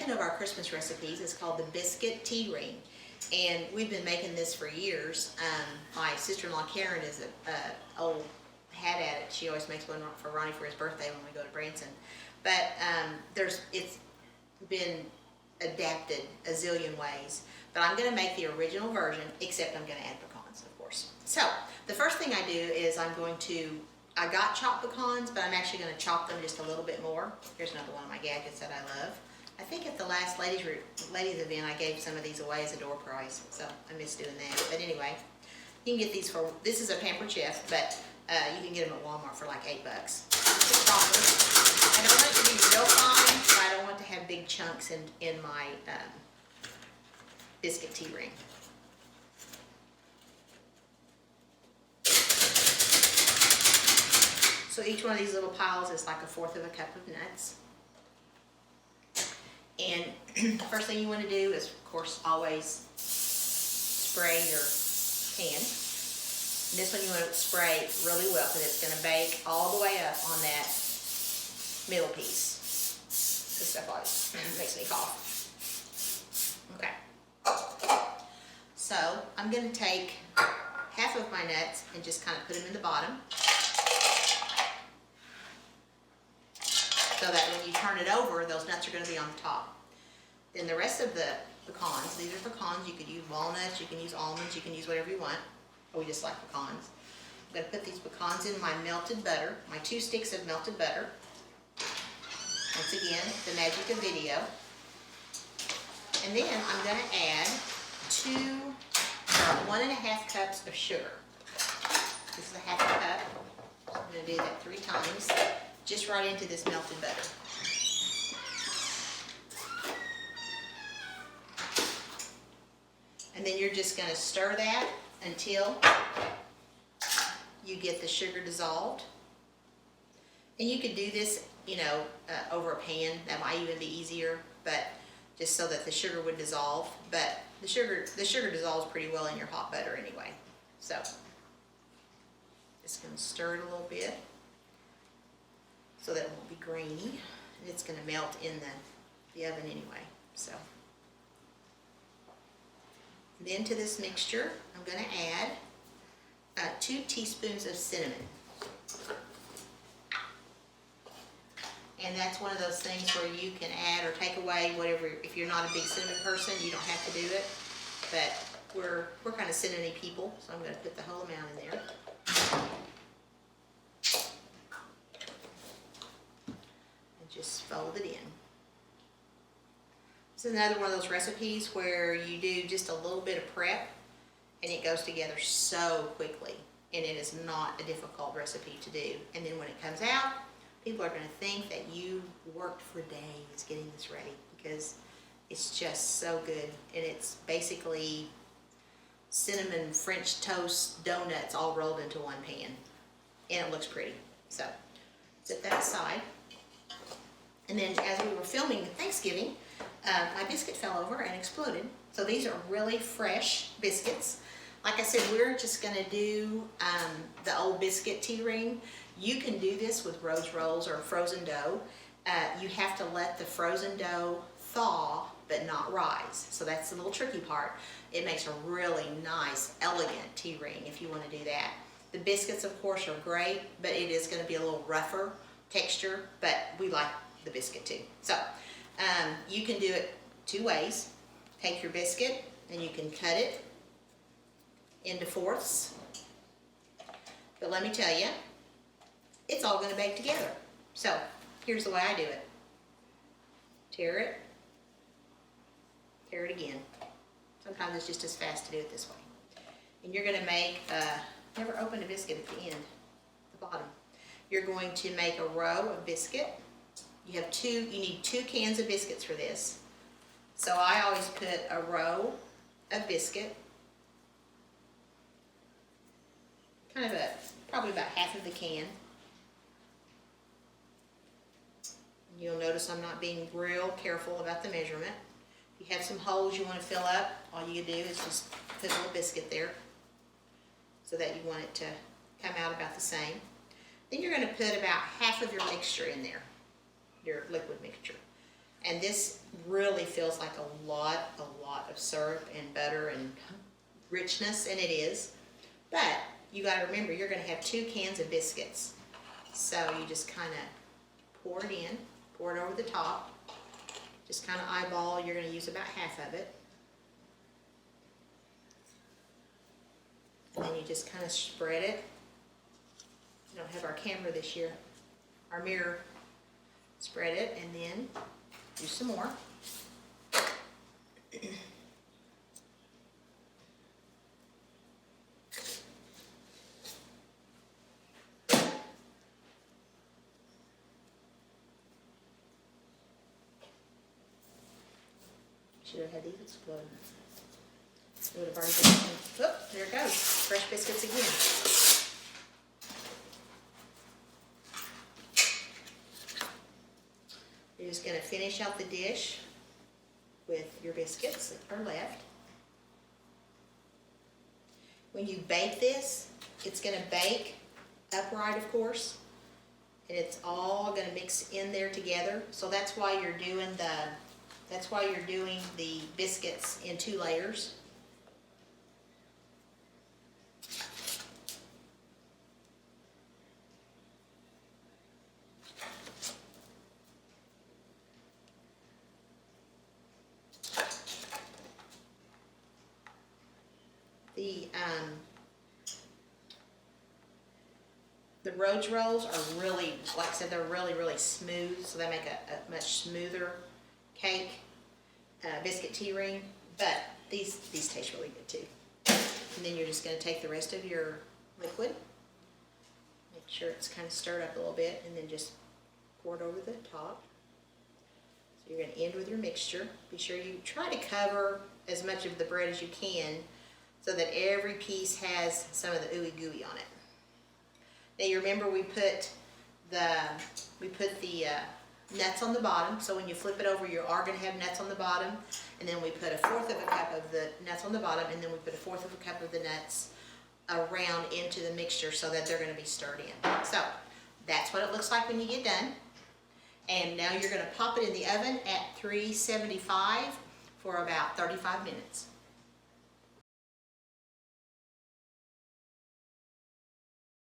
second of our Christmas recipes is called the Biscuit Tea Ring. And we've been making this for years. My sister-in-law Karen is a old hat at it. She always makes one for Ronnie for his birthday when we go to Branson. But it's been adapted a zillion ways. But I'm going to make the original version, except I'm going to add pecans, of course. So the first thing I do is I got chopped pecans, but I'm actually going to chop them just a little bit more. Here's another one of my gadgets that I love. I think at the last ladies event I gave some of these away as a door prize, so I miss doing that. But anyway, you can get these for, this is a Pampered Chef, but you can get them at Walmart for like $8. I don't want it to be real fine, but I don't want to have big chunks in my biscuit tea ring. So each one of these little piles is like 1/4 of a cup of nuts. And the first thing you want to do is, of course, always spray your pan. And this one you want to spray really well because it's going to bake all the way up on that middle piece. This stuff always makes me cough. Okay. So I'm going to take half of my nuts and just kind of put them in the bottom, so that when you turn it over, those nuts are going to be on the top. Then the rest of the pecans, these are pecans, you could use walnuts, you can use almonds, you can use whatever you want. We just like pecans. I'm going to put these pecans in my melted butter, my 2 sticks of melted butter. Once again, the magic of video. And then I'm going to add 1.5 cups of sugar. This is a 1/2 cup. I'm going to do that 3 times. Just right into this melted butter. And then you're just going to stir that until you get the sugar dissolved. And you could do this, over a pan. That might even be easier, but just so that the sugar would dissolve. But the sugar dissolves pretty well in your hot butter anyway. So just going to stir it a little bit, so that it won't be grainy, and it's going to melt in the oven anyway. So then to this mixture, I'm going to add 2 teaspoons of cinnamon. And that's one of those things where you can add or take away whatever. If you're not a big cinnamon person, you don't have to do it. But we're kind of cinnamony people, so I'm going to put the whole amount in there. Just fold it in. This is another one of those recipes where you do just a little bit of prep and it goes together so quickly, and it is not a difficult recipe to do. And then when it comes out, people are going to think that you worked for days getting this ready, because it's just so good. And it's basically cinnamon French toast donuts all rolled into one pan, and it looks pretty. So set that aside. And then as we were filming Thanksgiving, my biscuit fell over and exploded. So these are really fresh biscuits. Like I said, we're just going to do the old biscuit tea ring. You can do this with rose rolls or frozen dough. You have to let the frozen dough thaw but not rise. So that's the little tricky part. It makes a really nice, elegant tea ring if you want to do that. The biscuits, of course, are great, but it is going to be a little rougher texture, but we like the biscuit too. So you can do it 2 ways. Take your biscuit and you can cut it into 4ths. But let me tell you, it's all going to bake together. So here's the way I do it. Tear it again. Sometimes it's just as fast to do it this way. And you're going to make, never open a biscuit at the end, the bottom. You're going to make a row of biscuit. You need 2 cans of biscuits for this. So I always put a row of biscuit, probably about half of the can. You'll notice I'm not being real careful about the measurement. If you have some holes you want to fill up, all you do is just put a little biscuit there so that you want it to come out about the same. Then you're going to put about half of your mixture in there, your liquid mixture. And this really feels like a lot of syrup and butter and richness, and it is. But you gotta remember, you're gonna have 2 cans of biscuits. So you just kinda pour it in, pour it over the top. Just kinda eyeball, you're gonna use about half of it. And then you just kinda spread it. We don't have our camera this year, our mirror. Spread it and then do some more. Should have had these explode. It would have already been. Oop, there it goes. Fresh biscuits again. You're just going to finish out the dish with your biscuits that are left. When you bake this, it's going to bake upright, of course, and it's all going to mix in there together. So that's why you're doing the biscuits in 2 layers. The Rhodes rolls are really, like I said, they're really smooth, so they make a much smoother cake. Biscuit Tea Ring, but these taste really good too. And then you're just going to take the rest of your liquid, make sure it's kind of stirred up a little bit, and then just pour it over the top. So you're going to end with your mixture. Be sure you try to cover as much of the bread as you can so that every piece has some of the ooey gooey on it. Now you remember we put the nuts on the bottom, so when you flip it over, you are going to have nuts on the bottom, and then we put 1/4 of a cup of the nuts on the bottom, and then we put 1/4 of a cup of the nuts around into the mixture so that they're going to be stirred in. So that's what it looks like when you get done. And now you're going to pop it in the oven at 375 for about 35 minutes.